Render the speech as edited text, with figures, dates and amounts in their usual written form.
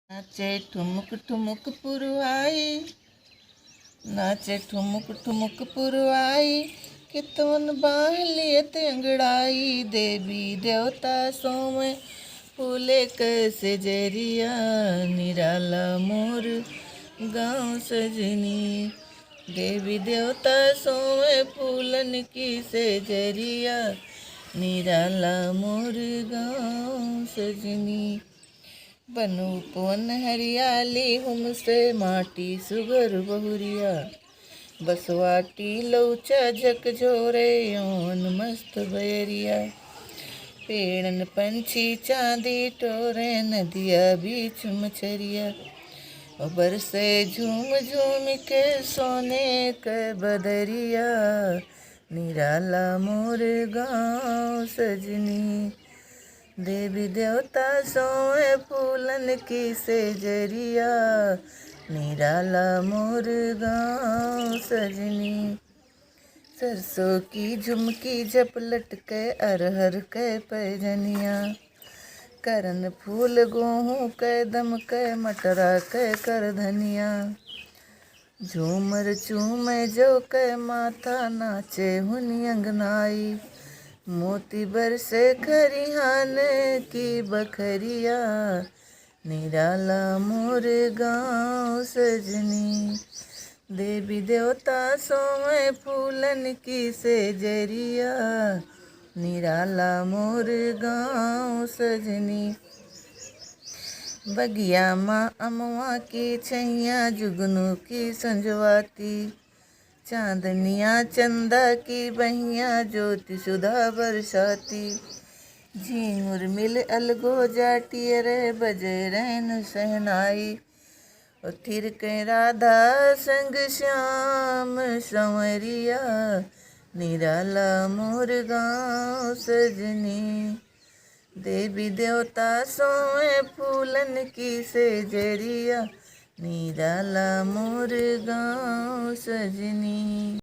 नाचे ठुमुक ठुमुक पुरवाई, नाचे ठुमुक ठुमुक पुरवाई, कितवन बालियत अंगड़ाई। देवी देवता सोम फूले कैसे जरिया, निराला मोर गाँव सजनी। देवी देवता सोम फूलन की से जरिया, निराला मोर गाँव सजनी। बनूपवन हरियाली हमसे माटी सुगर बहुरिया, बसवाटी लौचा झकझोरे यौन मस्त बैरिया। पेड़न पंछी चांदी टोरे, नदिया बीच मछरिया, बरसे झूम झूम के सोने के बदरिया, निराला मोर गाँव सजनी। देवी देवता सोए फूलन की से जरिया, निराला मोर गाँव सजनी। सरसों की झुमकी झपलट के अरहर के पैजनिया, करन फूल गेहूँ के दम के मटरा के कर धनिया। झूमर चूमे जो के माथा, नाचे हुनी अंगनाई। मोती बरसे खरिहान की बखरिया, निराला मोर गाँव सजनी। देवी देवता सोए फूलन की से जरिया, निराला मोर गाँव सजनी। बगिया माँ अमवा की छैया, जुगनू की संजवाती। चांदनिया चंदा की बहिया, ज्योति सुधा बरसाती। झींगुर मिल अलगो जाटी रे, बजे रैन सहनाई। थिर के राधा संग श्याम संवरिया, निराला मोर गाँव सजनी। देवी देवता सोए फूलन की से जरिया, निराला मोर गाँव सजनी।